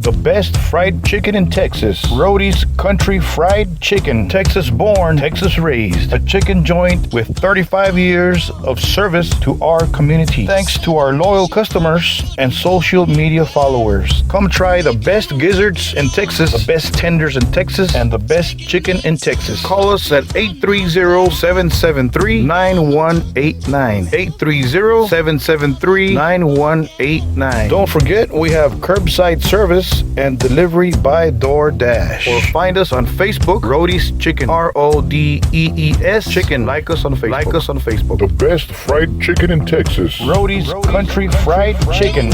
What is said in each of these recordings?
The best fried chicken in Texas. Rody's Country Fried Chicken. Texas born, Texas raised. A chicken joint with 35 years of service to our community. Thanks to our loyal customers and social media followers. Come try the best gizzards in Texas, the best tenders in Texas, and the best chicken in Texas. Call us at 830-773-9189. 830-773-9189. Don't forget, we have curbside service and delivery by DoorDash. Or find us on Facebook, Rody's Chicken. RODEES Chicken. Like us on Facebook. The best fried chicken in Texas. Rody's Country Fried Chicken.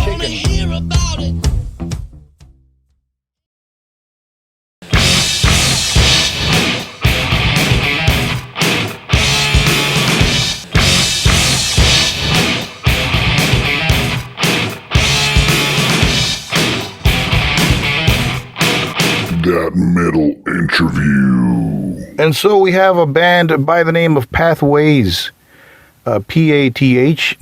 That metal interview. And so we have a band by the name of Pathways. Pathways.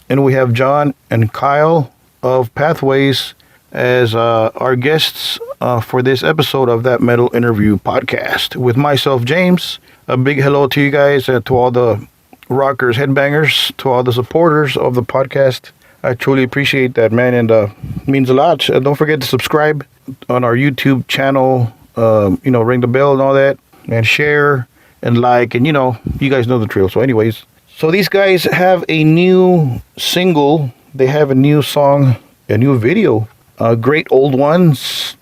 And we have John and Kyle of Pathways as our guests for this episode of That Metal Interview podcast. With myself, James. A big hello to you guys and to all the rockers, headbangers, to all the supporters of the podcast. I truly appreciate that, man, and means a lot. Don't forget to subscribe on our YouTube channel, ring the bell and all that, and share and like, and you guys know the drill. So anyways, so these guys have a new single. They have a new song, a new video, Great Old Ones.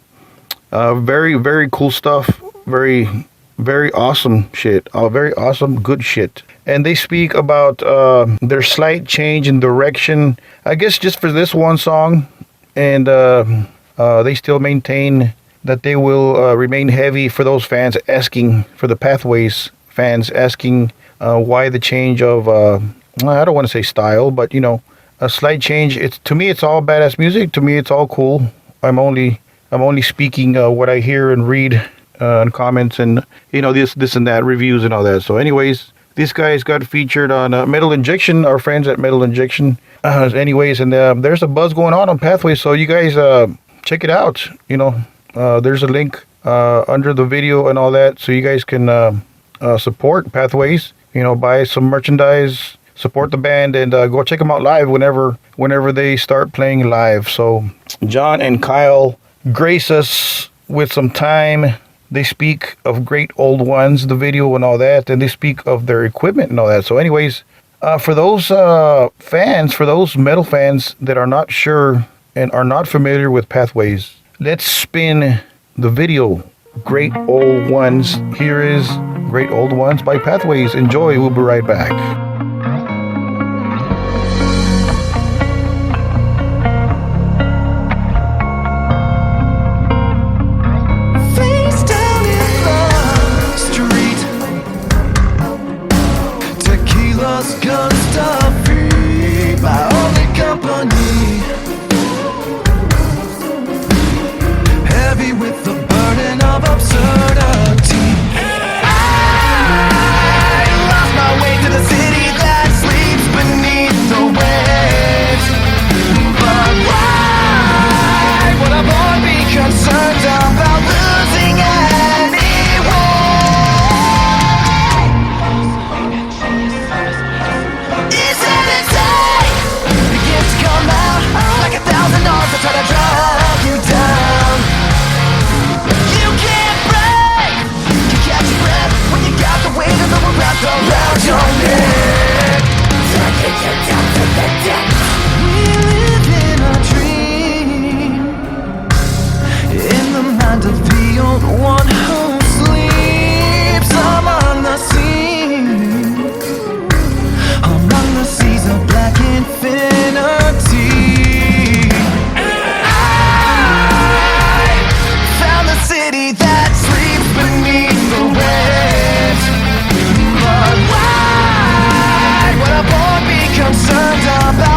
Very, very cool stuff. Very, very awesome shit. Very awesome, good shit. And they speak about their slight change in direction, I guess just for this one song. And they still maintain that they will remain heavy for those fans asking, for the Pathways fans asking why the change of, I don't want to say style, but, a slight change. To me, it's all badass music. To me, it's all cool. I'm only speaking what I hear and read and comments and, this and that, reviews and all that. So anyways, these guys got featured on Metal Injection, our friends at Metal Injection. Anyways, and there's a buzz going on Pathways, so you guys check it out. There's a link under the video and all that, so you guys can support Pathways. Buy some merchandise, support the band, and go check them out live whenever they start playing live. So John and Kyle grace us with some time. They speak of Great Old Ones, the video and all that, and they speak of their equipment and all that. So anyways, for those fans, for those metal fans that are not sure and are not familiar with Pathways, let's spin the video, Great Old Ones. Here is Great Old Ones by Pathways. Enjoy, we'll be right back. Gonna stop free, my only company. Heavy with the burden of absurdity. I lost my way to the city that sleeps beneath the waves. But why would I more be concerned about losing try to drag you down. You can't break. You catch your breath when you got the weight of the world wrapped around your neck. Taking you down to the depths. We live in a dream, in the mind of the old one who sleeps among the sea, among the seas of black infinity. That sleeps beneath the waves. But why would a boy be concerned about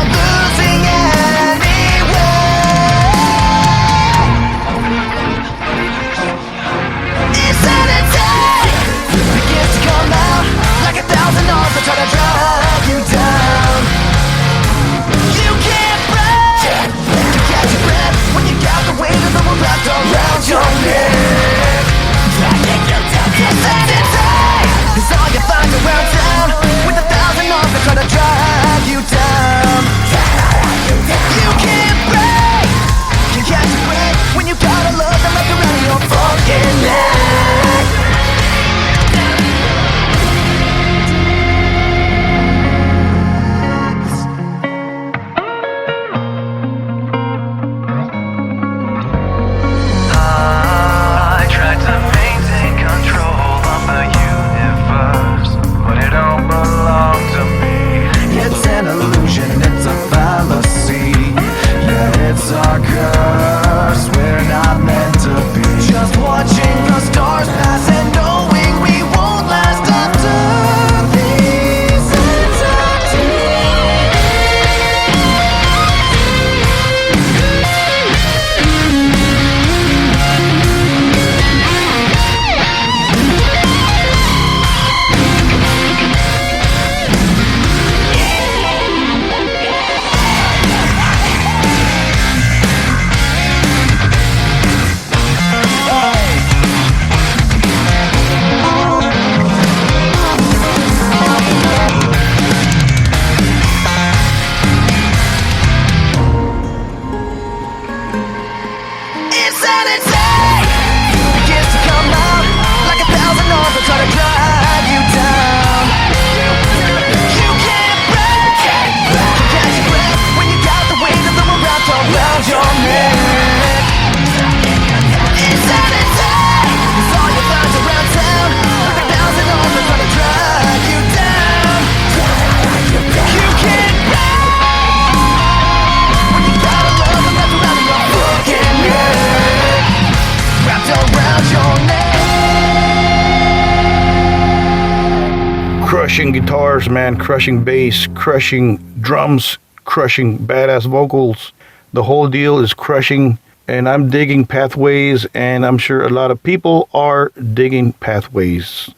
crushing guitars, man, crushing bass, crushing drums, crushing badass vocals. The whole deal is crushing, and I'm digging Pathways, and I'm sure a lot of people are digging Pathways.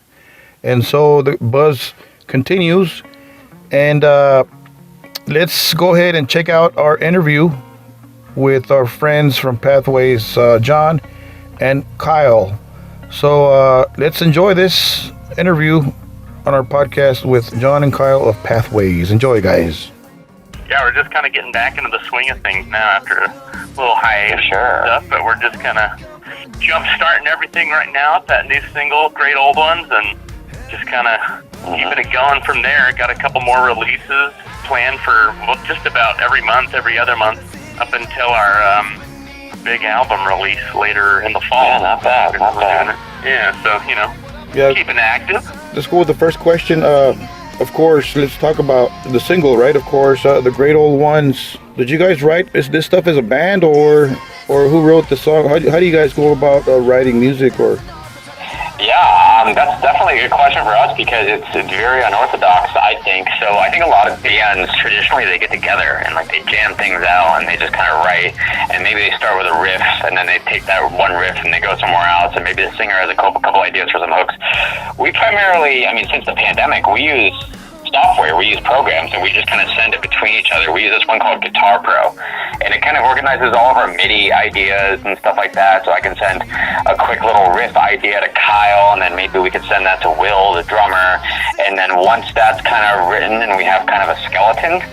And so the buzz continues, and let's go ahead and check out our interview with our friends from Pathways, John and Kyle. So let's enjoy this interview on our podcast with John and Kyle of Pathways. Enjoy, guys. Yeah, we're just kind of getting back into the swing of things now after a little hiatus and stuff, but we're just kind of jump-starting everything right now with that new single, Great Old Ones, and just kind of keeping it going from there. Got a couple more releases planned for just about every month, every other month, up until our big album release later in the fall. Yeah, not bad. Yeah, so, keeping active. Let's go with the first question. Of course, let's talk about the single, right? Of course, the Great Old Ones. Did you guys write this stuff as a band, or who wrote the song? How do you guys go about writing music? Or That's definitely a good question for us because it's very unorthodox, I think. So I think a lot of bands, traditionally, they get together and they jam things out and they just kind of write. And maybe they start with a riff and then they take that one riff and they go somewhere else. And maybe the singer has a couple ideas for some hooks. We primarily, since the pandemic, we use software, we use programs, and we just kind of send it between each other. We use this one called Guitar Pro, and it kind of organizes all of our MIDI ideas and stuff like that, so I can send a quick little riff idea to Kyle, and then maybe we could send that to Will, the drummer, and then once that's kind of written and we have kind of a skeleton,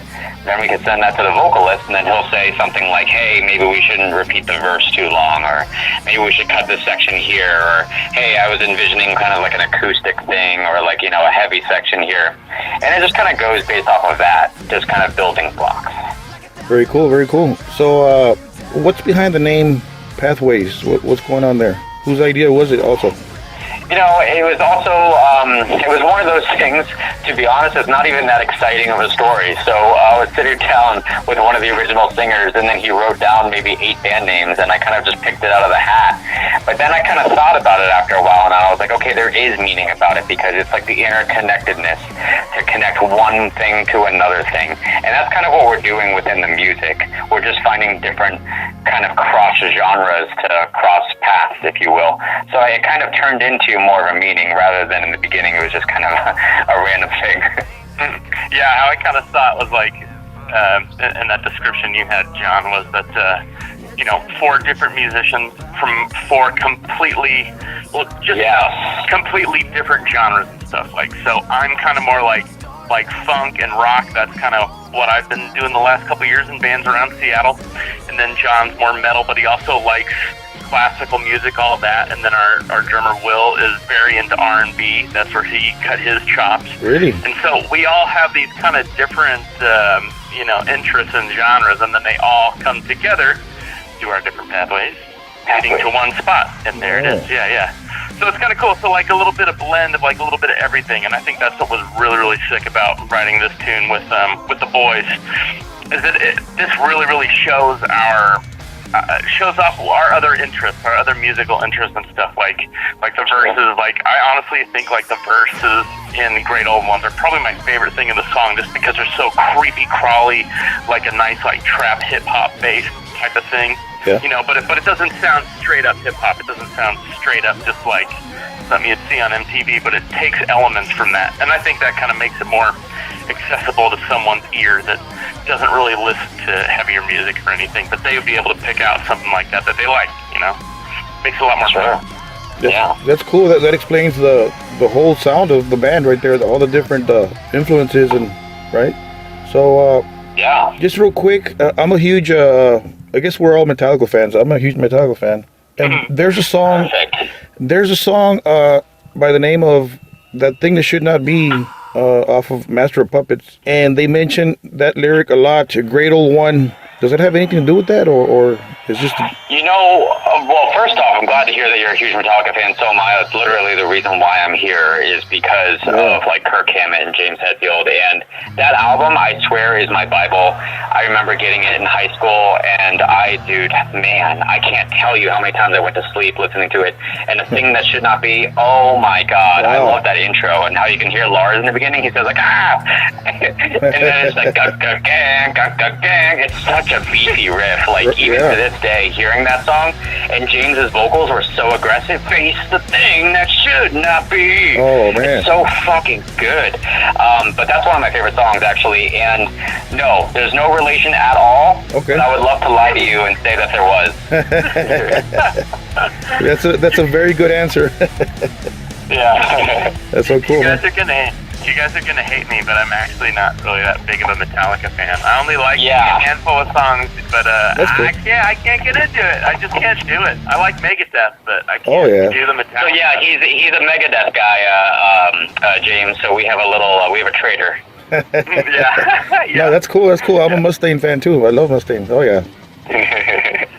then we could send that to the vocalist, and then he'll say something like, hey, maybe we shouldn't repeat the verse too long, or maybe we should cut this section here, or hey, I was envisioning kind of like an acoustic thing, or a heavy section here. And it just kind of goes based off of that, just kind of building blocks. Very cool, very cool. So what's behind the name Pathways? What's going on there? Whose idea was it also? It was also, it was one of those things, to be honest, it's not even that exciting of a story. So I was sitting down with one of the original singers, and then he wrote down maybe 8 band names, and I kind of just picked it out of the hat. But then I kind of thought about it after a while, and I was like, okay, there is meaning about it, because it's like the interconnectedness to connect one thing to another thing. And that's kind of what we're doing within the music. We're just finding different kind of cross genres to cross paths, if you will. So it kind of turned into more of a meaning rather than in the beginning it was just kind of a random thing. Yeah, how I kind of saw it was in that description you had, John, was that 4 different musicians from 4 completely different genres and stuff. So I'm kind of more like funk and rock. That's kind of what I've been doing the last couple of years in bands around Seattle. And then John's more metal, but he also likes classical music, all of that. And then our drummer Will is very into R&B. That's where he cut his chops. Really? And so we all have these kind of different interests and genres, and then they all come together to our different pathways, heading to one spot. And there it is. Yeah. So it's kind of cool. So a little bit of blend of a little bit of everything. And I think that's what was really, really sick about writing this tune with the boys, is that this really, really shows shows off our other interests, our other musical interests and stuff, like the verses. I honestly think the verses in Great Old Ones are probably my favorite thing in the song, just because they're so creepy crawly, like a nice trap hip hop bass type of thing. Yeah. But it doesn't sound straight up hip hop. It doesn't sound straight up just like something you'd see on MTV, but it takes elements from that, and I think that kind of makes it more accessible to someone's ear that doesn't really listen to heavier music or anything, but they would be able to pick out something like that they like. Makes it a lot more fun. That's cool. That explains the whole sound of the band right there. All the different influences and right. So just real quick, I'm a huge. I guess we're all Metallica fans. I'm a huge Metallica fan, and there's a song. There's a song by the name of That Thing That Should Not Be, off of Master of Puppets, and they mention that lyric a lot. A Great Old One. Does it have anything to do with that, or is just? Well, first off, I'm glad to hear that you're a huge Metallica fan. So am I. That's literally the reason why I'm here, is because of Kirk Hammett and James Hetfield, and That album, I swear, is my Bible. I remember getting it in high school, and man, I can't tell you how many times I went to sleep listening to it. And the thing that should not be, oh my God, I love that intro. And how you can hear Lars in the beginning, he says like, ah! And then it's like, gang. It's such a beefy riff. Like, even to this day, hearing that song, and James's vocals were so aggressive, face the thing that should not be. Oh, man. It's so fucking good. But that's one of my favorite songs, actually. And no, there's no relation at all. Okay. But I would love to lie to you and say that there was. That's a very good answer. Yeah. That's so cool, You man. guys are gonna hate me, but I'm actually not really that big of a Metallica fan. I only like a handful of songs, but That's cool. I can't get into it. I just can't do it. I like Megadeth, but I can't do the Metallica. So yeah, he's a Megadeth guy, James. So we have a traitor. yeah. No, that's cool. That's cool. I'm a Mustaine fan too. I love Mustaine. Oh yeah.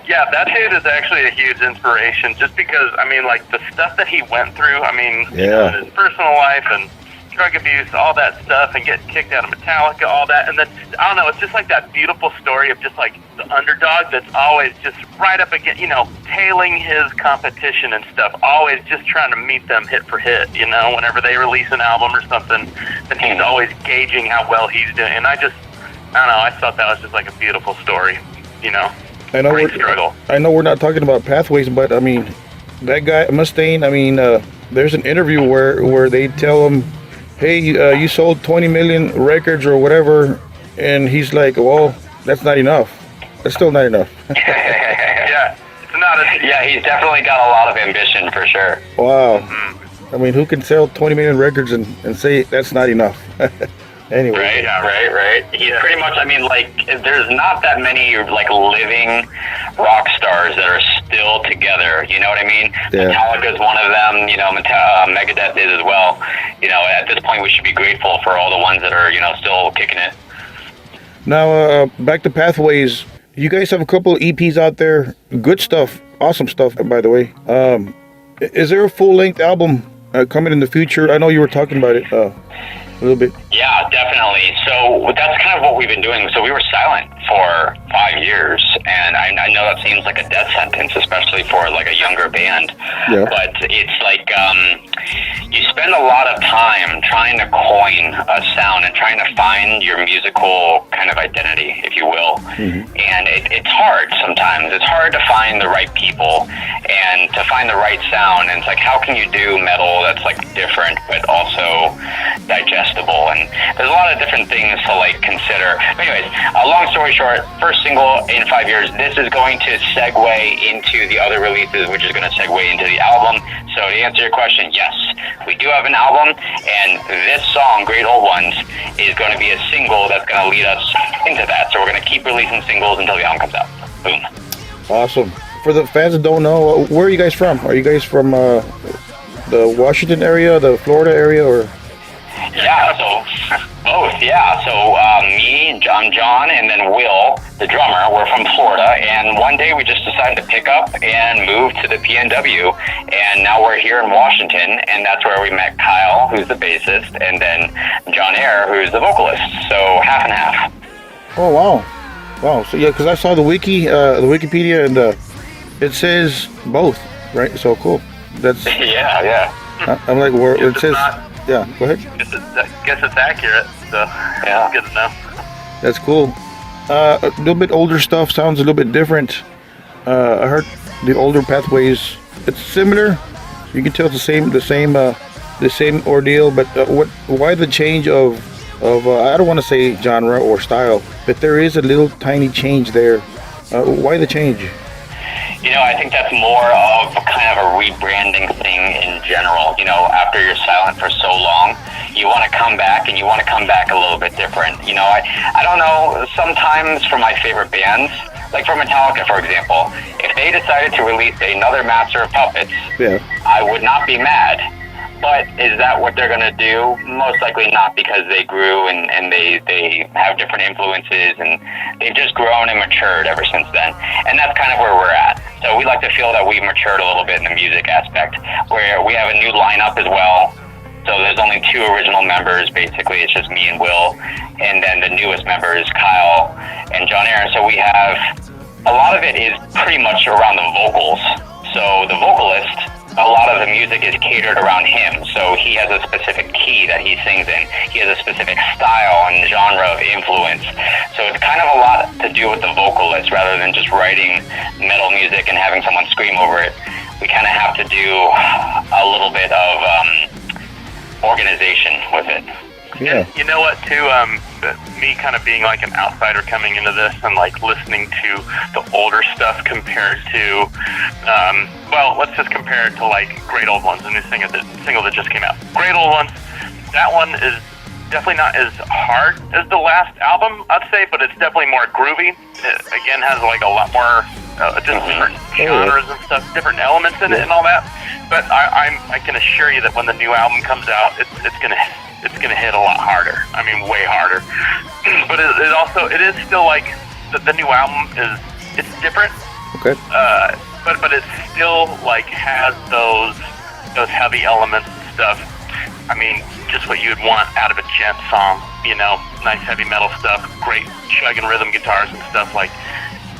Yeah, that dude is actually a huge inspiration. Just because, I mean, like the stuff that he went through. I mean, you know, in his personal life and drug abuse, all that stuff, and getting kicked out of Metallica, all that, and then I don't know. It's just like that beautiful story of just like the underdog that's always just right up against, you know, tailing his competition and stuff. Always just trying to meet them hit for hit. You know, whenever they release an album or something, then he's always gauging how well he's doing. And I don't know. I thought that was just like a beautiful story. You know. I know we're not talking about Pathways, but I mean, that guy Mustaine. I mean, there's an interview where they tell him, "Hey, you sold 20 million records or whatever," and he's like, "Well, that's not enough. That's still not enough." Yeah, it's not. Yeah, he's definitely got a lot of ambition for sure. Wow. I mean, who can sell 20 million records and say that's not enough? Anyway. Right. He's pretty much, I mean, like, there's not that many, like, living rock stars that are still together, you know what I mean? Yeah. Metallica's one of them, you know, Megadeth is as well. You know, at this point, we should be grateful for all the ones that are, you know, still kicking it. Now, back to Pathways. You guys have a couple of EPs out there. Good stuff. Awesome stuff, by the way. Is there a full-length album coming in the future? I know you were talking about it a little bit. Yeah, definitely. So that's kind of what we've been doing. So we were silent for 5 years, and I know that seems like a death sentence, especially for like a younger band. Yeah. But it's like you spend a lot of time trying to coin a sound and trying to find your musical kind of identity, if you will. And it's hard sometimes. It's hard to find the right people and to find the right sound. And it's like, how can you do metal that's like different but also digestible? And there's a lot of different things to like consider. But anyways, long story short, first single in 5 years. This is going to segue into the other releases, which is going to segue into the album. So to answer your question, yes, we do have an album, and this song, Great Old Ones, is going to be a single that's going to lead us into that. So we're going to keep releasing singles until the album comes out. Boom. Awesome. For the fans that don't know, where are you guys from? Are you guys from the Washington area, the Florida area, or? Yeah, so both, yeah. So I'm John, and then Will, the drummer, we're from Florida, and one day we just decided to pick up and move to the PNW, and now we're here in Washington, and that's where we met Kyle, who's the bassist, and then John Eyre, who's the vocalist, so half and half. Oh, wow. So yeah, because I saw the Wikipedia, and it says both, right? So cool. That's Yeah. I'm like, where it says. Yeah, go ahead. Guess it's accurate, so Yeah. good to know. That's cool. A little bit older stuff sounds a little bit different. I heard the older Pathways. It's similar. You can tell it's the same ordeal. But why the change of I don't want to say genre or style, but there is a little tiny change there. Why the change? You know, I think that's more of kind of a rebranding thing in general. You know, after you're silent for so long, you want to come back, and you want to come back a little bit different. You know, I don't know, sometimes for my favorite bands, like for Metallica, for example, if they decided to release another Master of Puppets, I would not be mad. But is that what they're going to do? Most likely not, because they grew and they have different influences, and they've just grown and matured ever since then. And that's kind of where we're at. So we like to feel that we've matured a little bit in the music aspect, where we have a new lineup as well. So there's only 2 original members. Basically, it's just me and Will, and then the newest member is Kyle and John Aaron. So we have a lot of it is pretty much around the vocals. So the vocalist, a lot of the music is catered around him. So he has a specific key that he sings in. He has a specific style and genre of influence. So it's kind of a lot to do with the vocalist rather than just writing metal music and having someone scream over it. We kind of have to do a little bit of organization with it. Yeah. You know what, too? Me kind of being like an outsider coming into this and like listening to the older stuff compared to, well, let's just compare it to like Great Old Ones, the new single that just came out. Great Old Ones, that one is definitely not as hard as the last album, I'd say, but it's definitely more groovy. It, again, has like a lot more different genres and stuff, different elements in it and all that. But I can assure you that when the new album comes out, it's gonna hit a lot harder. I mean, way harder. But it is still like the new album it's different. Okay. But it still like has those heavy elements and stuff. I mean, just what you'd want out of a gent song, you know, nice heavy metal stuff, great chug and rhythm guitars and stuff. Like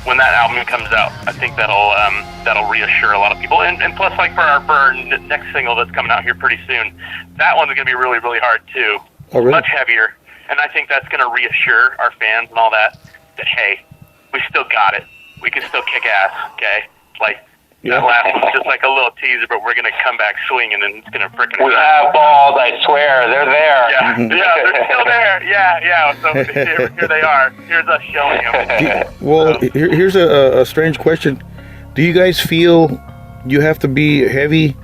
when that album comes out, I think that'll reassure a lot of people. And plus, like for our next single that's coming out here pretty soon, that one's gonna be really, really hard too. Oh, really? Much heavier, and I think that's gonna reassure our fans and all that hey, we still got it. We can still kick ass. Okay, like. Yeah. That last one's just like a little teaser, but we're gonna come back swinging, and it's gonna frickin' We have balls, I swear. They're there. Yeah, they're still there. Yeah. So here they are. Here's us showing them. Well, here's a strange question. Do you guys feel you have to be heavy,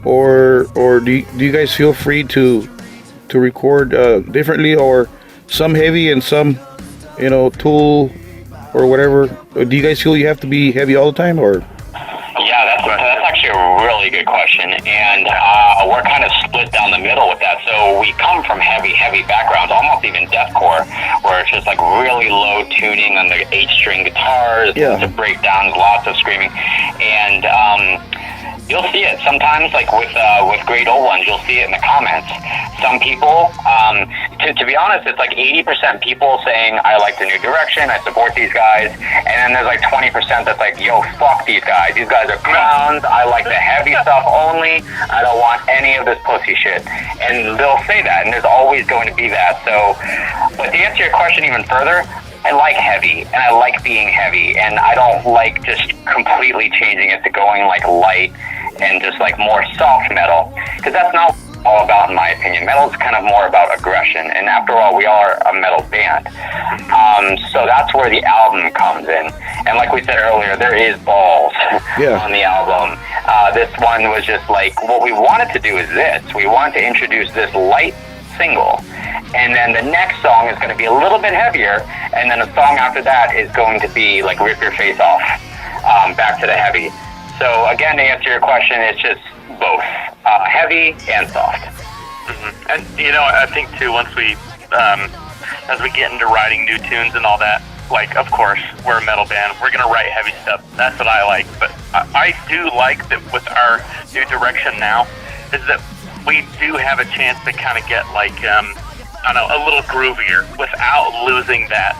or do you guys feel free to record differently, or some heavy and some, you know, Tool or whatever? Do you guys feel you have to be heavy all the time, or? Yeah, that's actually a really good question, and we're kind of split down the middle with that. So we come from heavy backgrounds, almost even deathcore, where it's just like really low tuning on the 8-string guitars, lots of breakdowns, lots of screaming, and you'll see it sometimes, like with Great Old Ones, you'll see it in the comments. Some people, to be honest, it's like 80% people saying, I like the new direction, I support these guys, and then there's like 20% that's like, yo, fuck these guys are clowns, I like the heavy stuff only, I don't want any of this pussy shit. And they'll say that, and there's always going to be that. So, but to answer your question even further, I like heavy, and I like being heavy, and I don't like just completely changing it to going like light and just like more soft metal, because that's not all about, in my opinion. Metal is kind of more about aggression, and after all, we are a metal band. So that's where the album comes in, and like we said earlier, there is balls on the album. This one was just like, what we wanted to do is this. We wanted to introduce this light single, and then the next song is going to be a little bit heavier, and then the song after that is going to be like Rip Your Face Off, back to the heavy. So again, to answer your question, it's just both heavy and soft. Mm-hmm. And you know, I think too, once we as we get into writing new tunes and all that, like, of course, we're a metal band, we're gonna write heavy stuff. That's what I like. But I do like that with our new direction now, is that we do have a chance to kind of get like I don't know, a little groovier without losing that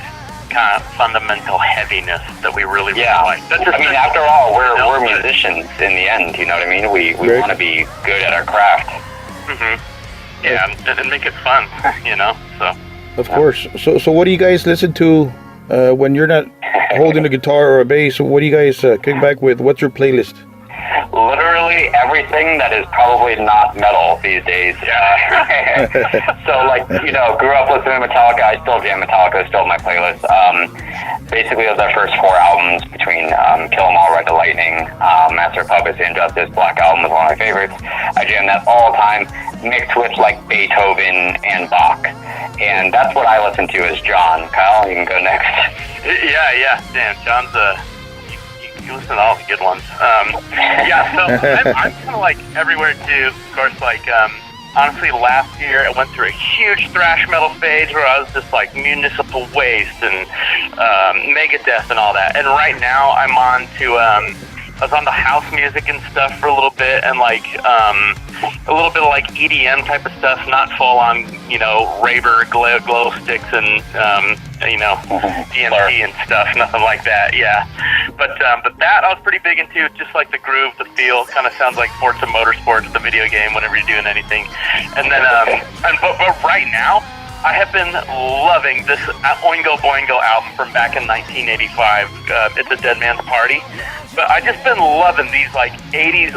kind of fundamental heaviness that we really like. That's I mean, after all, we're musicians in the end. You know what I mean? We want to be good at our craft. Mm-hmm. Yeah, and make it fun. You know. So. Of course. So what do you guys listen to when you're not holding a guitar or a bass? What do you guys kick back with? What's your playlist? Literally everything that is probably not metal these days. So, like, you know, grew up listening to Metallica. I still jam Metallica, still my playlist. Basically, it was our first 4 albums between Kill 'Em All, Ride the Lightning, Master of Puppets, Injustice. Black Album was one of my favorites. I jam that all the time, mixed with, like, Beethoven and Bach. And that's what I listen to as John. Kyle, you can go next. Yeah. Damn, John's you listen to all the good ones. Yeah, so I'm kind of like everywhere too. Of course, like honestly, last year I went through a huge thrash metal phase where I was just like Municipal Waste and Megadeth and all that. And right now I'm on to I was on the house music and stuff for a little bit, and like a little bit of like EDM type of stuff, not full on, you know, raver glow sticks and DMT and stuff, nothing like that. Yeah, but that I was pretty big into, just like the groove, the feel. Kind of sounds like Forza Motorsports, the video game, whenever you're doing anything. And then but right now, I have been loving this Oingo Boingo album from back in 1985. It's a Dead Man's Party. But I just been loving these like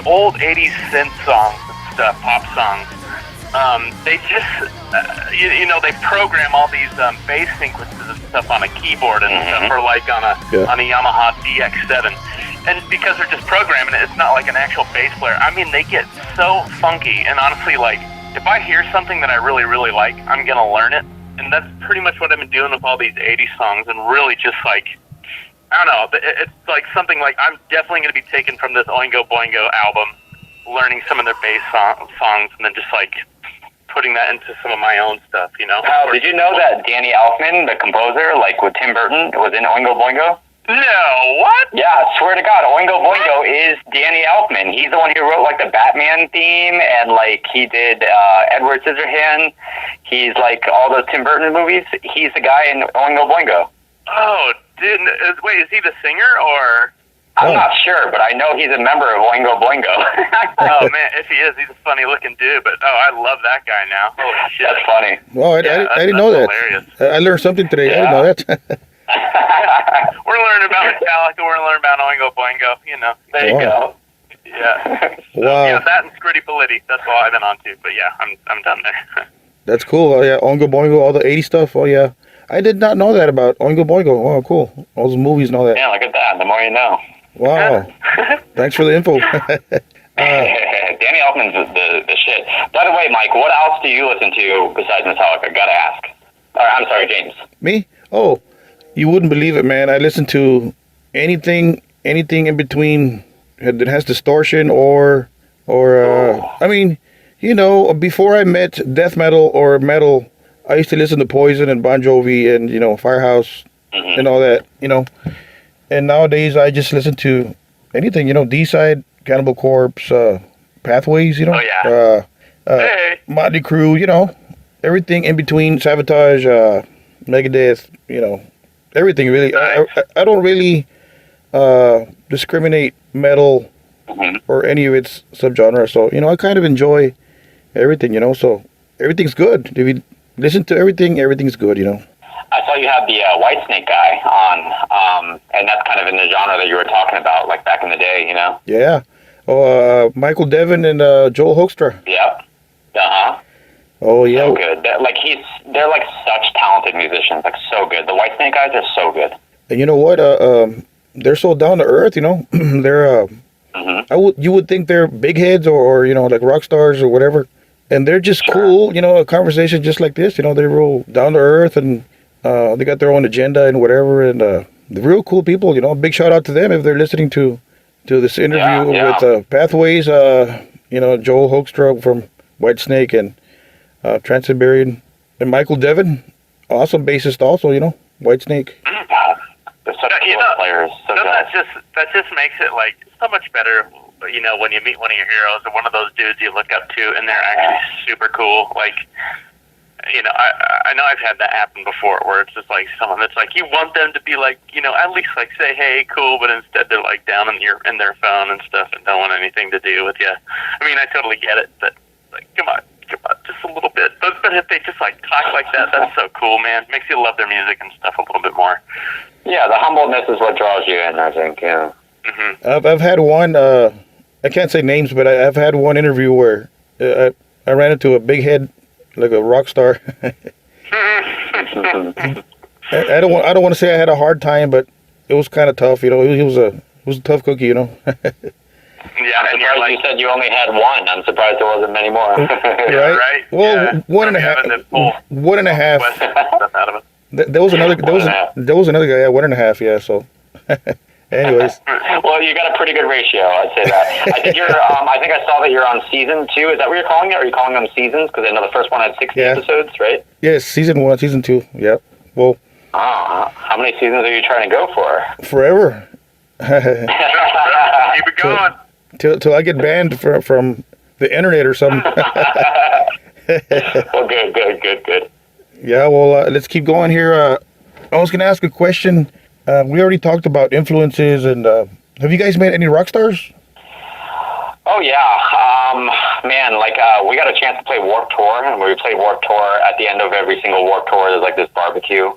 old 80s synth songs and stuff, pop songs. They just, they program all these bass sequences and stuff on a keyboard and stuff, or like on a Yamaha DX7. And because they're just programming it, it's not like an actual bass player. I mean, they get so funky, and honestly, like, if I hear something that I really, really like, I'm going to learn it. And that's pretty much what I've been doing with all these 80s songs, and really just like, I don't know, it's like something like I'm definitely going to be taking from this Oingo Boingo album, learning some of their bass songs, and then just like putting that into some of my own stuff, you know? Oh, did you know that Danny Elfman, the composer, like with Tim Burton, was in Oingo Boingo? No, what? Yeah, I swear to God, Oingo Boingo is Danny Elfman. He's the one who wrote like the Batman theme, and like he did Edward Scissorhands. He's like all those Tim Burton movies. He's the guy in Oingo Boingo. Oh, wait, is he the singer or? I'm not sure, but I know he's a member of Oingo Boingo. Oh man, if he is, he's a funny looking dude. But I love that guy now. Holy shit, that's funny. Well, I didn't know that. Hilarious. I learned something today. Yeah. I didn't know that. We're learning about Metallica. We're learning about Oingo Boingo. You know, there you go. Yeah. So, wow. Yeah, that and Scritti Politti. That's all I've been on to. But yeah, I'm done there. That's cool. Oh, yeah, Oingo Boingo, all the 80s stuff. Oh yeah, I did not know that about Oingo Boingo. Oh, cool. All those movies and all that. Yeah, look at that. The more you know. Wow. Thanks for the info. Danny Elfman's the shit. By the way, Mike, what else do you listen to besides Metallica? Gotta ask. I'm sorry, James. Me? Oh, you wouldn't believe it, man. I listen to anything in between that has distortion or I mean, you know, before I met death metal or metal, I used to listen to Poison and Bon Jovi and, you know, Firehouse and all that, you know. And nowadays I just listen to anything, you know, D-Side, Cannibal Corpse, Pathways, you know. Oh, yeah. Hey. Motley Crue, you know, everything in between, Sabotage, Megadeth, you know, everything really. Nice. I don't really discriminate metal or any of its subgenres. So, you know, I kind of enjoy everything, you know, so everything's good. If you listen to everything, everything's good, you know. I saw you had the Whitesnake guy on, and that's kind of in the genre that you were talking about, like back in the day, you know? Yeah. Oh, Michael Devin and Joel Hoekstra. Yep. Uh-huh. Oh, yeah. So good. They're like such talented musicians, like so good. The Whitesnake guys are so good. And you know what? They're so down to earth, you know? They're, you would think they're big heads or, you know, like rock stars or whatever. And they're just cool, you know, a conversation just like this, you know, they're real down to earth and they got their own agenda and whatever. And they're real cool people, you know. Big shout out to them if they're listening to this interview with Pathways, you know, Joel Hoekstra from Whitesnake and Trans-Siberian, and Michael Devin, awesome bassist also, you know, Whitesnake. They're such cool players. So that just makes it like so much better, you know, when you meet one of your heroes or one of those dudes you look up to and they're actually super cool. Like, you know, I know I've had that happen before where it's just like someone that's like, you want them to be like, you know, at least like say, hey, cool, but instead they're like down in their phone and stuff and don't want anything to do with you. I mean, I totally get it, but like, come on, just a little bit. But if they just like talk like that, that's so cool, man. Makes you love their music and stuff a little bit more. Yeah, the humbleness is what draws you in, I think. Yeah. Mm-hmm. I've had one. I can't say names, but I've had one interview where I ran into a big head, like a rock star. I don't want to say I had a hard time, but it was kind of tough. You know, he was a tough cookie. You know. Yeah, I'm surprised you said you only had one. I'm surprised there wasn't many more. Right? Well, yeah. One and a half. There was another guy. Yeah, 1.5. Yeah. So, anyways. Well, you got a pretty good ratio. I'd say that. I think you're. I think I saw that you're on season 2. Is that what you're calling it? Or are you calling them seasons? Because I know the first one had 60 episodes, right? Yes, season 1, season 2. Yep. Well. How many seasons are you trying to go for? Forever. You Keep it going. Till I get banned from the internet or something. Well, good. Yeah, well, let's keep going here. I was going to ask a question. We already talked about influences, and have you guys met any rock stars? Oh yeah, man! Like we got a chance to play Warped Tour, and we played Warped Tour at the end of every single Warped Tour. There's like this barbecue,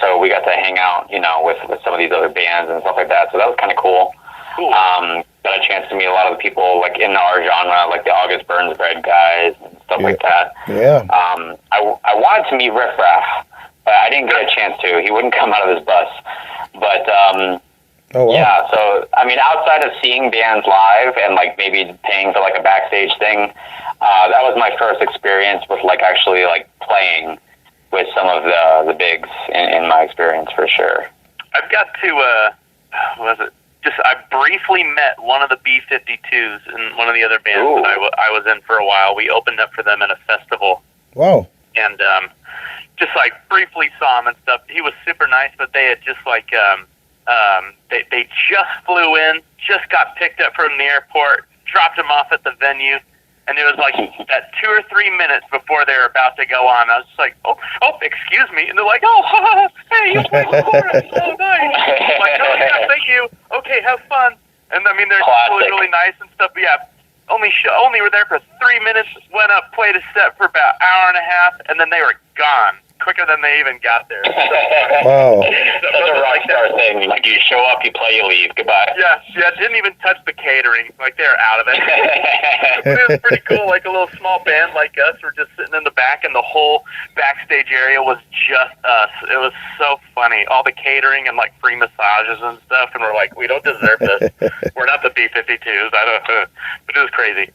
so we got to hang out, with some of these other bands and stuff like that. So that was kind of cool. Got a chance to meet a lot of the people like in our genre, like the August Burns Red guys and stuff like that. Yeah. I wanted to meet Riff Raff, but I didn't get a chance to. He wouldn't come out of his bus. But Oh, wow. yeah, so I mean, outside of seeing bands live and like maybe paying for like a backstage thing, that was my first experience with like actually like playing with some of the bigs in my experience for sure. I've got to, I briefly met one of the B-52s in one of the other bands Ooh. that I was in for a while. We opened up for them at a festival. Wow. And just like briefly saw him and stuff. He was super nice, but they had just like, they just flew in, just got picked up from the airport, dropped him off at the venue. And it was like that 2 or 3 minutes before they were about to go on. I was just like, oh, excuse me. And they're like, oh, hey, you played before us. Oh, nice. I'm like, oh, yeah, thank you. Okay, have fun. And, I mean, they're really, really nice and stuff. But, yeah, only were there for 3 minutes, went up, played a set for about an hour and a half, and then they were gone. Quicker than they even got there. Wow. That's a rock star thing. Like you show up, you play, you leave. Goodbye. Yeah, didn't even touch the catering. Like they're out of it. It was pretty cool. Like a little small band like us were just sitting in the back, and the whole backstage area was just us. It was so funny. All the catering and like free massages and stuff, and we're like, we don't deserve this. We're not the B-52s. But it was crazy.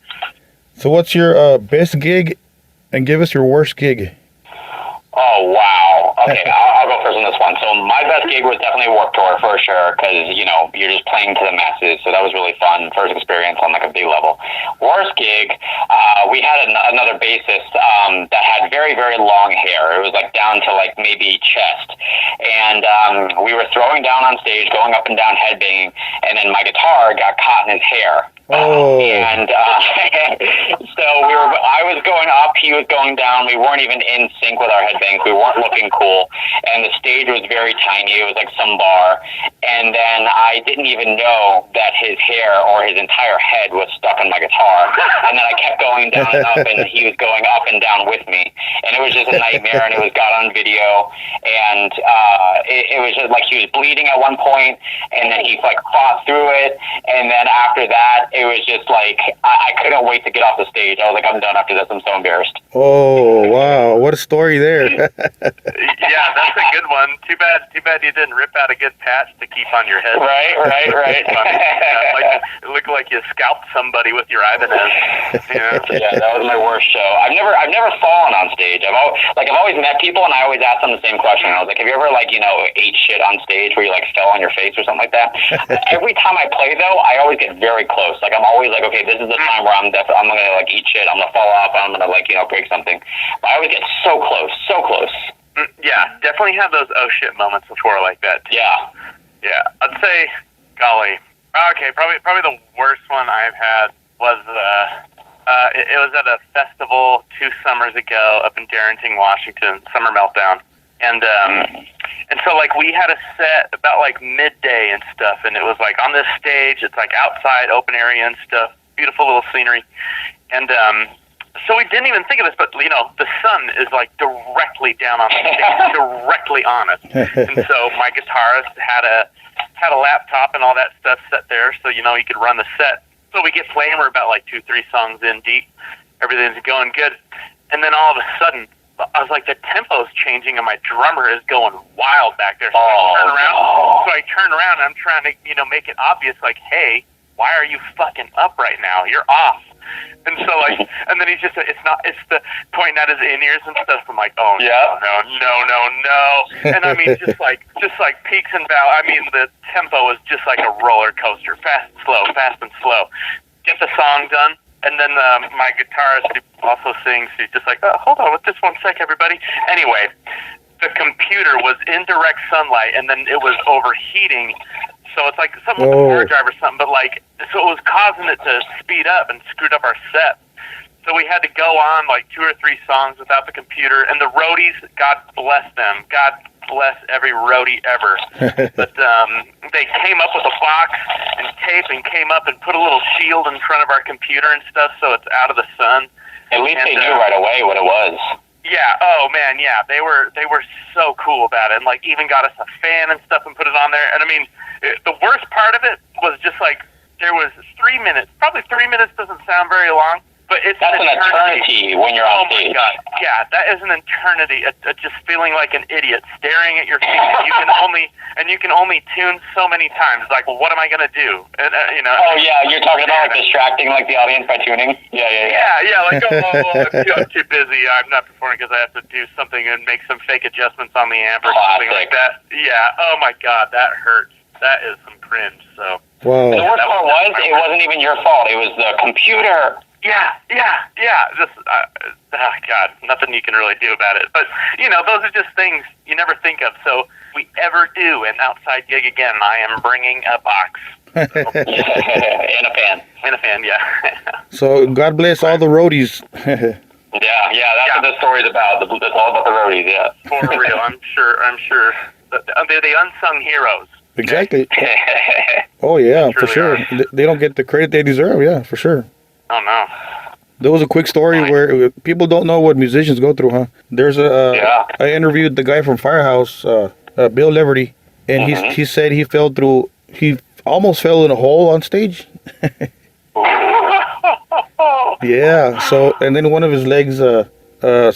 So what's your best gig, and give us your worst gig? Oh, wow. Okay, I'll go first on this one. So my best gig was definitely Warped Tour for sure, because, you're just playing to the masses, so that was really fun. First experience on, like, a big level. Worst gig, we had another bassist that had very, very long hair. It was, like, down to, like, maybe chest. And we were throwing down on stage, going up and down headbanging, and then my guitar got caught in his hair. Oh. And so I was going up, he was going down. We weren't even in sync with our headbangs. We weren't looking cool. And the stage was very tiny. It was like some bar. And then I didn't even know that his hair or his entire head was stuck on my guitar. And then I kept going down and up, and he was going up and down with me. And it was just a nightmare, and it was got on video. And it was just like he was bleeding at one point, and then he like fought through it. And then after that, it was just like, I couldn't wait to get off the stage. I was like, I'm done after this. I'm so embarrassed. Oh, wow. What a story there. Yeah, that's a good one. Too bad you didn't rip out a good patch to keep on your head. Right. Like, it looked like you scalped somebody with your Ibanez. Yeah, that was my worst show. I've never fallen on stage. I've always met people, and I always ask them the same question. I was like, have you ever ate shit on stage where you like fell on your face or something like that? Every time I play though, I always get very close. Like I'm always like, okay, this is the time where I'm gonna like eat shit. I'm gonna fall off. I'm gonna break something. But I always get so close. Yeah, definitely have those oh shit moments before like that too. Yeah, I'd say, golly, okay, probably the worst one I've had was it was at a festival 2 summers ago up in Darrington, Washington, Summer Meltdown, and so like we had a set about like midday and stuff, and it was like on this stage, it's like outside open area and stuff, beautiful little scenery, and so we didn't even think of this, but the sun is like directly down on the stage, directly on us. And so my guitarist had a laptop and all that stuff set there, so he could run the set. So we get playing, we're about like 2-3 songs in deep, everything's going good, and then all of a sudden I was like, the tempo's changing and my drummer is going wild back there. So I turn around and I'm trying to make it obvious, like, hey, why are you fucking up right now? You're off. And so and then he's just, it's the pointing at his in-ears and stuff. I'm like, oh, yeah. no. And I mean, just like peaks and valleys. I mean, the tempo is just like a roller coaster, fast and slow. Get the song done. And then my guitarist who also sings, he's just like, oh, hold on with just 1 sec, everybody. Anyway, the computer was in direct sunlight, and then it was overheating. So it's like something with the hard drive or something, but like, so it was causing it to speed up and screwed up our set. So we had to go on like 2 or 3 songs without the computer, and the roadies, God bless them. God bless every roadie ever. But they came up with a box and tape and came up and put a little shield in front of our computer and stuff so it's out of the sun. At least they knew right away what it was. Yeah, oh man, yeah. They were so cool about it, and like even got us a fan and stuff and put it on there. And I mean, the worst part of it was just like there was 3 minutes. Probably 3 minutes doesn't sound very long. But That's an eternity when you're on stage. Oh my God! Yeah, that is an eternity. Just feeling like an idiot, staring at your feet. You can only tune so many times. Like, well, what am I gonna do? And, you know. Oh yeah, you're talking about like distracting like the audience by tuning. Yeah. Like, I'm too busy. I'm not performing because I have to do something and make some fake adjustments on the amp or something like that. Yeah. Oh my God, that hurts. That is some cringe. So. Wow. The worst part was it wasn't even your fault. It was the computer. Yeah. Just, God, nothing you can really do about it. But, you know, those are just things you never think of. So if we ever do an outside gig again, I am bringing a box. And a fan. And a fan, yeah. So God bless all the roadies. Yeah, that's what the story's about. It's all about the roadies, yeah. For real, I'm sure. They're the unsung heroes. Exactly. Oh, yeah, for sure. Are. They don't get the credit they deserve, yeah, for sure. Oh, no. There was a quick story where people don't know what musicians go through, huh? There's I interviewed the guy from Firehouse, Bill Leverty, and he said he almost fell in a hole on stage. Yeah, so, and then one of his legs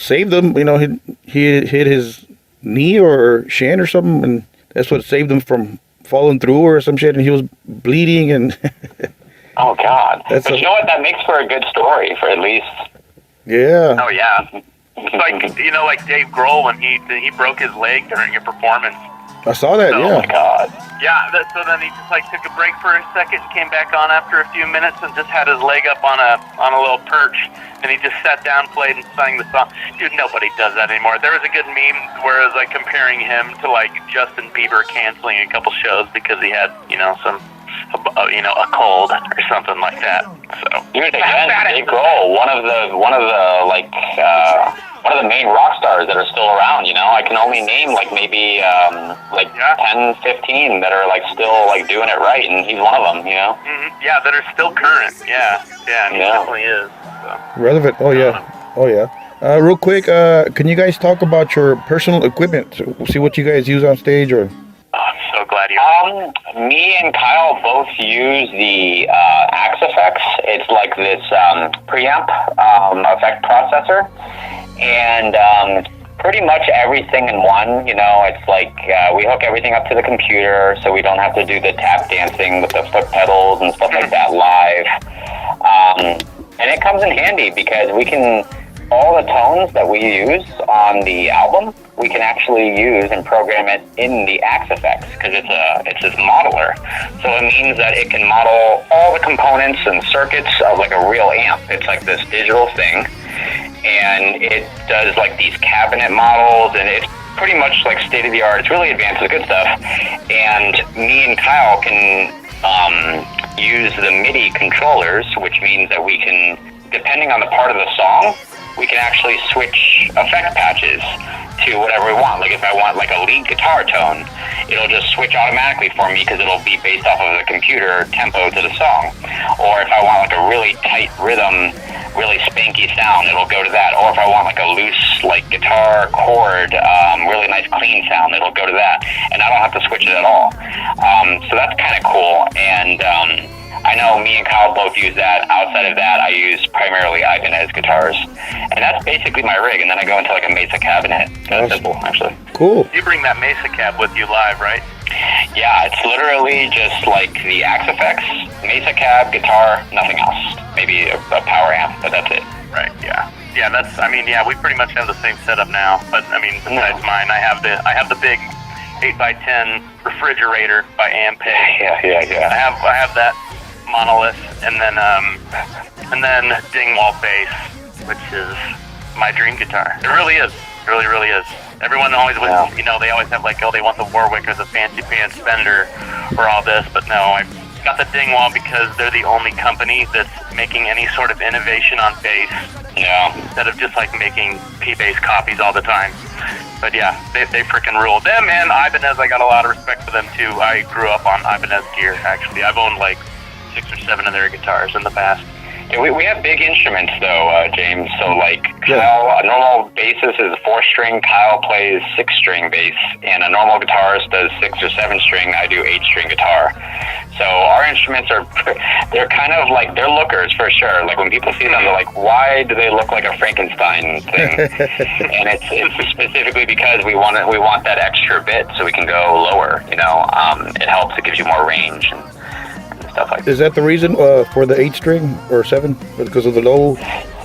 saved him. You know, he hit his knee or shin or something, and that's what saved him from falling through or some shit, and he was bleeding and... Oh, God. But you know what? That makes for a good story, for at least. Yeah. Oh, yeah. It's like, you know, like Dave Grohl when he broke his leg during a performance. I saw that, Oh, yeah. my God. Yeah, so then he just, like, took a break for a second, came back on after a few minutes, and just had his leg up on a little perch, and he just sat down, played, and sang the song. Dude, nobody does that anymore. There was a good meme where it was, like, comparing him to, like, Justin Bieber canceling a couple shows because he had, you know, a cold or something like that. So Dude, again, Dave Grohl, one of the main rock stars that are still around, you know. I can only name like maybe 10, 15 that are like still like doing it right, and he's one of them, you know. Mm-hmm. Yeah, that are still current. Yeah, he definitely is. So. Relevant. Oh yeah. Real quick, can you guys talk about your personal equipment? See what you guys use on stage, or? Oh, I'm so glad you. Me and Kyle both use the Axe Effects. It's like this preamp effect processor, and pretty much everything in one. You know, it's like we hook everything up to the computer, so we don't have to do the tap dancing with the foot pedals and stuff like that live. And it comes in handy because we can. All the tones that we use on the album, we can actually use and program it in the Axe Effects because it's this modeler. So it means that it can model all the components and circuits of like a real amp. It's like this digital thing, and it does like these cabinet models, and it's pretty much like state of the art. It's really advanced. It's good stuff. And me and Kyle can use the MIDI controllers, which means that we can, depending on the part of the song, we can actually switch effect patches to whatever we want. Like if I want like a lead guitar tone, it'll just switch automatically for me because it'll be based off of the computer tempo to the song. Or if I want like a really tight rhythm, really spanky sound, it'll go to that. Or if I want like a loose like guitar chord, really nice clean sound, it'll go to that. And I don't have to switch it at all. So that's kind of cool. And I know me and Kyle both use that. Outside of that, I use primarily Ibanez guitars. And that's basically my rig. And then I go into like a Mesa cabinet. That's simple, actually. Cool. You bring that Mesa cab with you live, right? Yeah, it's literally just like the Axe Effects, Mesa cab, guitar, nothing else. Maybe a power amp, but that's it. Right, yeah. Yeah, we pretty much have the same setup now. But, I mean, besides mine, I have the big 8x10 refrigerator by Ampeg. Yeah. I have that monolith, and then Dingwall bass, which is my dream guitar. It really is. It really is. Everyone always, they always have like, oh, they want the Warwick or the Fancy Pants Fender for all this, but no, I got the Dingwall because they're the only company that's making any sort of innovation on bass. Yeah. Instead of just like making P-bass copies all the time. But yeah, they freaking rule. Them and Ibanez, I got a lot of respect for them too. I grew up on Ibanez gear, actually. I've owned like 6 or 7 of their guitars in the past. Yeah, we have big instruments though, James. So like Kyle, a normal bassist is 4-string. Kyle plays 6-string bass, and a normal guitarist does 6 or 7-string. I do 8-string guitar. So our instruments are, they're kind of like, they're lookers for sure. Like when people see them, they're like, why do they look like a Frankenstein thing? And it's specifically because we want that extra bit so we can go lower. You know, it helps. It gives you more range and stuff like that. Is that the reason for the 8-string or 7? Because of the low?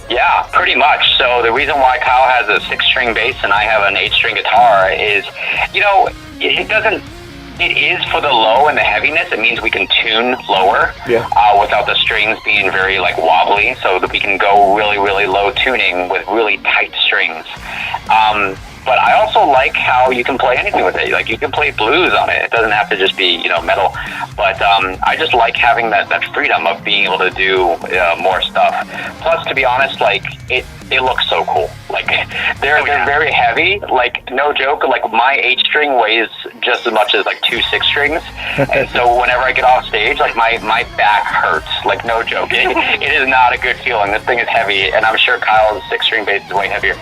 Yeah, pretty much. So the reason why Kyle has a 6-string bass and I have an 8-string guitar is, you know, it is for the low and the heaviness. It means we can tune lower without the strings being very like wobbly, so that we can go really, really low tuning with really tight strings. But I also like how you can play anything with it. Like you can play blues on it. It doesn't have to just be, you know, metal. But I just like having that freedom of being able to do more stuff. Plus, to be honest, like it looks so cool. Like they're very heavy. Like no joke. Like my 8-string weighs just as much as like 2 6-strings. And so whenever I get off stage, like my back hurts. Like no joke. It is not a good feeling. This thing is heavy, and I'm sure Kyle's 6-string bass is way heavier.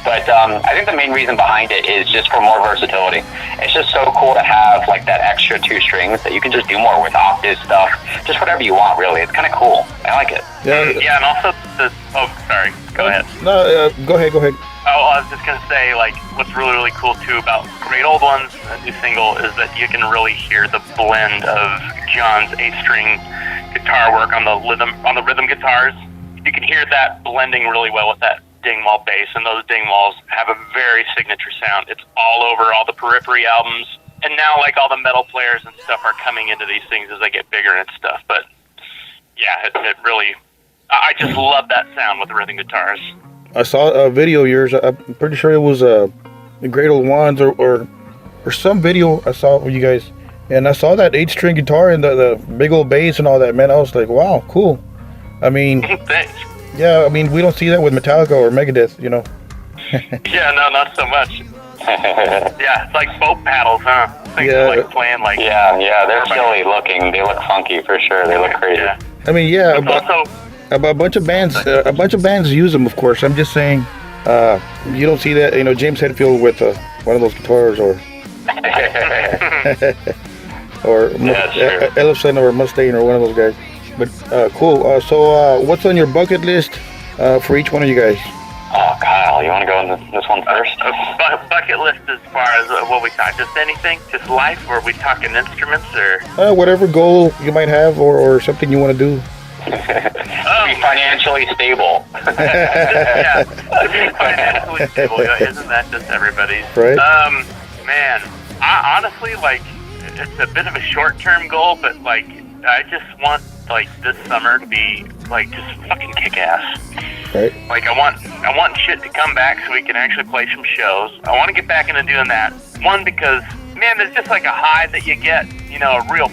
But I think the main reason behind it is just for more versatility. It's just so cool to have like that extra 2 strings that you can just do more with octave stuff, just whatever you want really. It's kind of cool. I like it. Yeah, and also sorry, go ahead. No, go ahead. Oh, I was just gonna say, like, what's really, really cool too about Great Old Ones, a new single, is that you can really hear the blend of John's 8-string guitar work on the rhythm guitars. You can hear that blending really well with that Dingwall bass, and those Dingwalls have a very signature sound. It's all over all the Periphery albums, and now like all the metal players and stuff are coming into these things as they get bigger and stuff. But yeah, it really, I just love that sound with the rhythm guitars. I saw a video of yours. I'm pretty sure it was the Great Old Ones or some video I saw with you guys, and I saw that 8-string guitar and the big old bass and all that. Man, I was like, wow, cool. I mean, Thanks. yeah, I mean, we don't see that with Metallica or Megadeth, you know. Yeah, no, not so much. Yeah, it's like boat paddles, huh? Things Yeah. are like playing like. Yeah, they're silly looking. They look funky for sure. They look crazy. Yeah. I mean, yeah, It's also, a bunch of bands use them, of course. I'm just saying, you don't see that, you know, James Hetfield with one of those guitars or Ellison or Mustaine or one of those guys. But cool. So what's on your bucket list for each one of you guys? Oh, Kyle, you want to go into this one first? bucket list as far as what we talk, just anything, just life, or are we talking instruments, or? Whatever goal you might have or something you want to do. Be financially stable. Yeah, to be financially stable, isn't that just everybody's? Right. Man, I honestly, like, it's a bit of a short-term goal, but, like, I just want, like, this summer to be, like, just fucking kick-ass. Right. Like, I want shit to come back so we can actually play some shows. I want to get back into doing that. One, because, man, there's just, like, a high that you get, you know, a real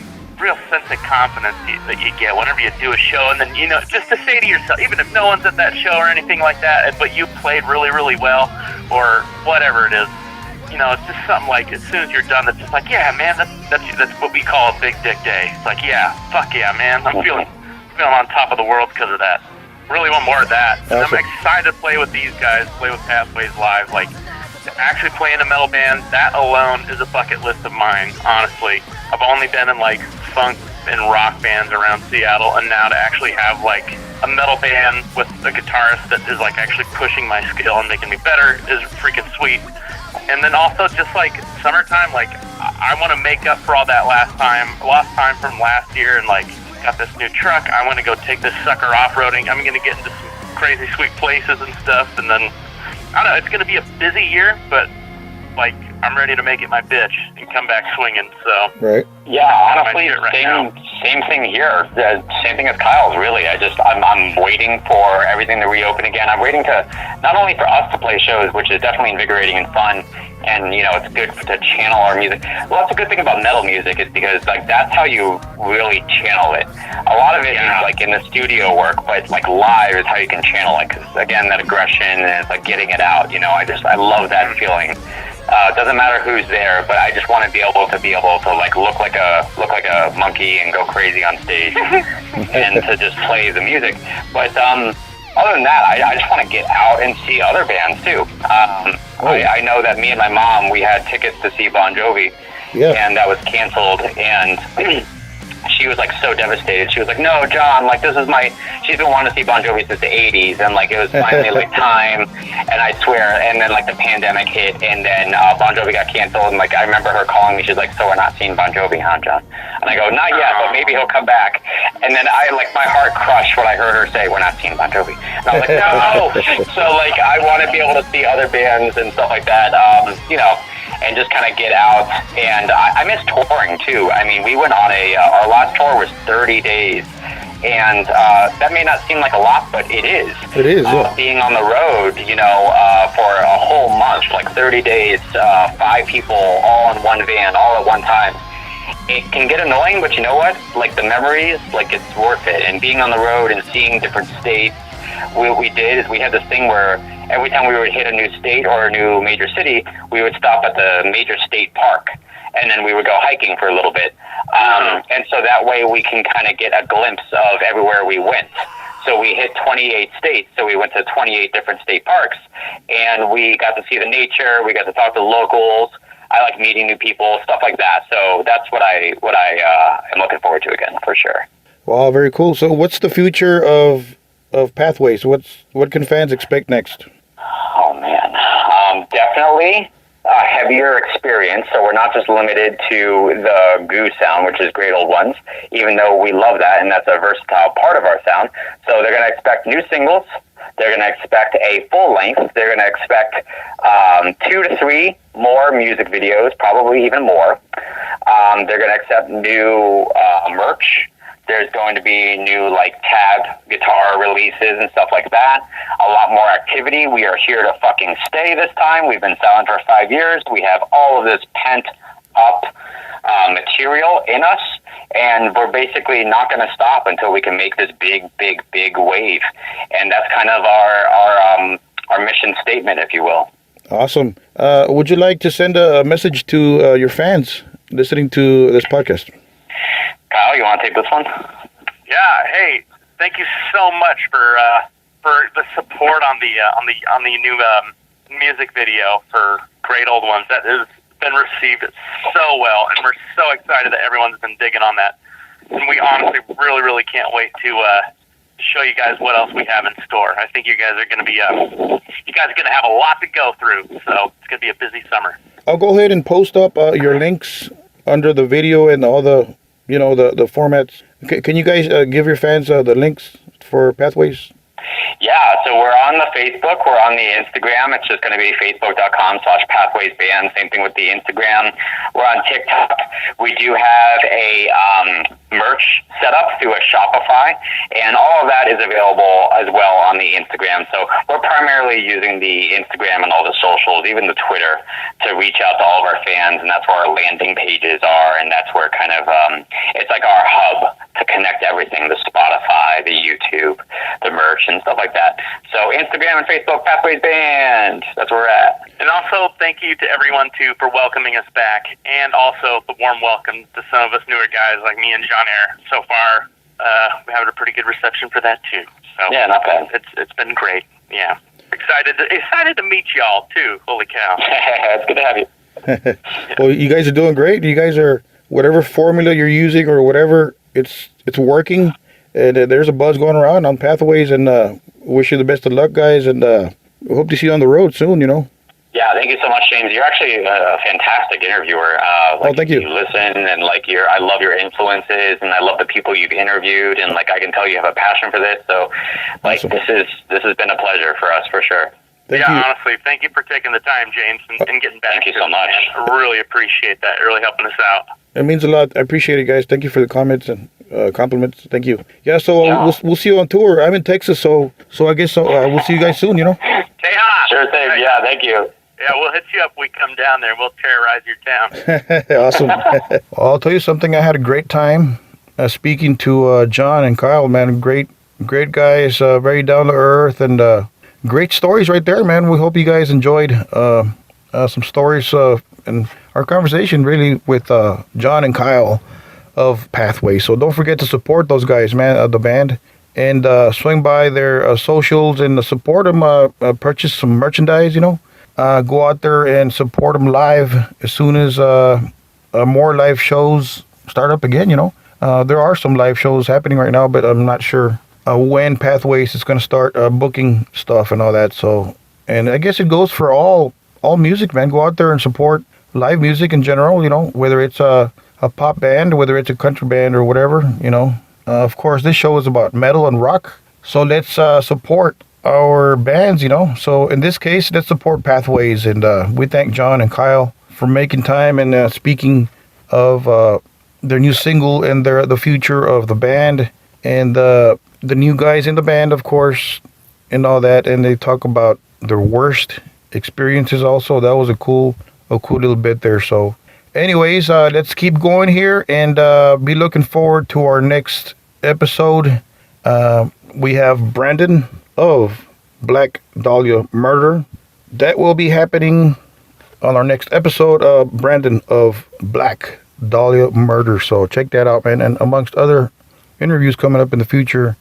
sense of confidence that you get whenever you do a show, and then, you know, just to say to yourself, even if no one's at that show or anything like that, but you played really, really well, or whatever it is, you know, it's just something like, as soon as you're done, it's just like, yeah, man, that's what we call a big dick day. It's like, yeah, fuck yeah, man, I'm feeling on top of the world because of that. Really want more of that. And I'm excited to play with these guys, play with Pathways live, like, to actually play in a metal band, that alone is a bucket list of mine, honestly. I've only been in, like, funk and rock bands around Seattle, and now to actually have, like, a metal band with a guitarist that is, like, actually pushing my skill and making me better is freaking sweet. And then also just, like, summertime, like, I want to make up for all that lost time from last year, and, like, got this new truck. I want to go take this sucker off-roading. I'm going to get into some crazy sweet places and stuff, and then, I don't know, it's going to be a busy year, but, like, I'm ready to make it my bitch and come back swinging, so. Right. Yeah, honestly, same thing here. Same thing as Kyle's, really. I'm waiting for everything to reopen again. I'm waiting to, not only for us to play shows, which is definitely invigorating and fun, and it's good to channel our music. Well, that's a good thing about metal music is because like that's how you really channel it. A lot of it is like in the studio work, but like live is how you can channel it. Because again, that aggression and it's like getting it out. I love that feeling. It doesn't matter who's there, but I just want to be able to like look like a monkey and go crazy on stage, and to just play the music. But other than that, I just want to get out and see other bands too. I know that me and my mom, we had tickets to see Bon Jovi, and that was canceled, and she was like so devastated. She was like, "No, John, like this is she's been wanting to see Bon Jovi since the 80s, and like it was finally like time." And I swear, and then like the pandemic hit, and then Bon Jovi got canceled, and like I remember her calling me. She's like, "So we're not seeing Bon Jovi, huh, John?" And I go, "Not yet, but maybe he'll come back." And then my heart crushed when I heard her say, "We're not seeing Bon Jovi." And I was like, "No!" So like I want to be able to see other bands and stuff like that, and just kind of get out. And I miss touring too. I mean, we went on our last tour was 30 days. And that may not seem like a lot, but it is. It is, yeah. Being on the road, for a whole month, like 30 days, 5 people all in one van, all at one time. It can get annoying, but you know what? Like the memories, like it's worth it. And being on the road and seeing different states, what we did is we had this thing where every time we would hit a new state or a new major city, we would stop at the major state park, and then we would go hiking for a little bit. And so that way we can kind of get a glimpse of everywhere we went. So we hit 28 states, so we went to 28 different state parks, and we got to see the nature, we got to talk to locals. I like meeting new people, stuff like that. So that's what I am looking forward to again, for sure. Wow, very cool. So what's the future of Pathways? What can fans expect next? Oh, man. Definitely a heavier experience. So we're not just limited to the goo sound, which is Great Old Ones, even though we love that, and that's a versatile part of our sound. So they're going to expect new singles. They're going to expect a full length. They're going to expect 2 to 3 more music videos, probably even more. They're going to accept new merch. There's going to be new tab guitar releases and stuff like that. A lot more activity. We are here to fucking stay this time. We've been silent for 5 years. We have all of this pent up material in us, and we're basically not going to stop until we can make this big wave. And that's kind of our mission statement, if you will. Awesome. Would you like to send a message to your fans listening to this podcast? Kyle, you want to take this one? Yeah. Hey, thank you so much for the support on the new music video for Great Old Ones. That has been received so well, and we're so excited that everyone's been digging on that. And we honestly really can't wait to show you guys what else we have in store. I think you guys are going to be have a lot to go through, so it's going to be a busy summer. I'll go ahead and post up your links under the video and all the the formats. Can you guys give your fans the links for Pathways? Yeah, so we're on the Facebook, we're on the Instagram. It's just going to be facebook.com/pathwaysband. Same thing with the Instagram. We're on TikTok. We do have a merch set up through a Shopify, and all of that is available as well on the Instagram. So we're primarily using the Instagram and all the socials, even the Twitter, to reach out to all of our fans, and that's where our landing pages are, and that's where kind of it's like our hub to connect everything, the Spotify, the YouTube, the merch, and stuff like that. So Instagram and Facebook, Pathways Band, that's where we're at. And also, thank you to everyone, too, for welcoming us back, and also the warm welcome to some of us newer guys like me and John Air. So far, we have a pretty good reception for that, too. So yeah, not bad. It's been great. Yeah. Excited to meet y'all, too. Holy cow. It's good to have you. Well, you guys are doing great. You guys are, whatever formula you're using or whatever, it's working. And there's a buzz going around on Pathways, and wish you the best of luck, guys, and hope to see you on the road soon, Yeah, thank you so much, James. You're actually a fantastic interviewer. Thank you. You listen, and I love your influences, and I love the people you've interviewed, and I can tell you have a passion for this. So, awesome. this has been a pleasure for us, for sure. Thank you. Honestly, thank you for taking the time, James, and getting back. Thank you to so it, much. Man. I really appreciate that. Really helping us out. It means a lot. I appreciate it, guys. Thank you for the comments and compliments. Thank you. Yeah, so we'll see you on tour. I'm in Texas, so I guess we'll see you guys soon, Say hi. Sure thing. Yeah, thank you. Yeah, we'll hit you up. We come down there. We'll terrorize your town. Awesome. Well, I'll tell you something. I had a great time speaking to John and Kyle, man. Great guys, very down to earth, and great stories right there, man. We hope you guys enjoyed some stories and our conversation really with John and Kyle of Pathway. So don't forget to support those guys, man, the band, and swing by their socials and support them. Purchase some merchandise, go out there and support them live as soon as more live shows start up again. There are some live shows happening right now, but I'm not sure when Pathways is going to start booking stuff and all that. So, and I guess it goes for all music, man. Go out there and support live music in general. Whether it's a pop band, whether it's a country band or whatever. Of course, this show is about metal and rock. So let's support our bands. So in this case, let's support Pathways, and we thank John and Kyle for making time and speaking of their new single and the future of the band and the new guys in the band, of course, and all that. And they talk about their worst experiences also. That was a cool little bit there. So anyways, let's keep going here and be looking forward to our next episode. We have Brandon of Black Dahlia Murder. That will be happening on our next episode of Brandon of Black Dahlia Murder. So check that out, man. And amongst other interviews coming up in the future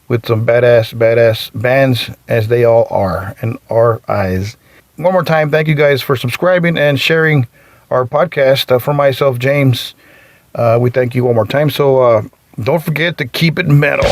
with some badass bands, as they all are in our eyes. One more time, thank you guys for subscribing and sharing our podcast. For myself, James, we thank you one more time. So don't forget to keep it metal.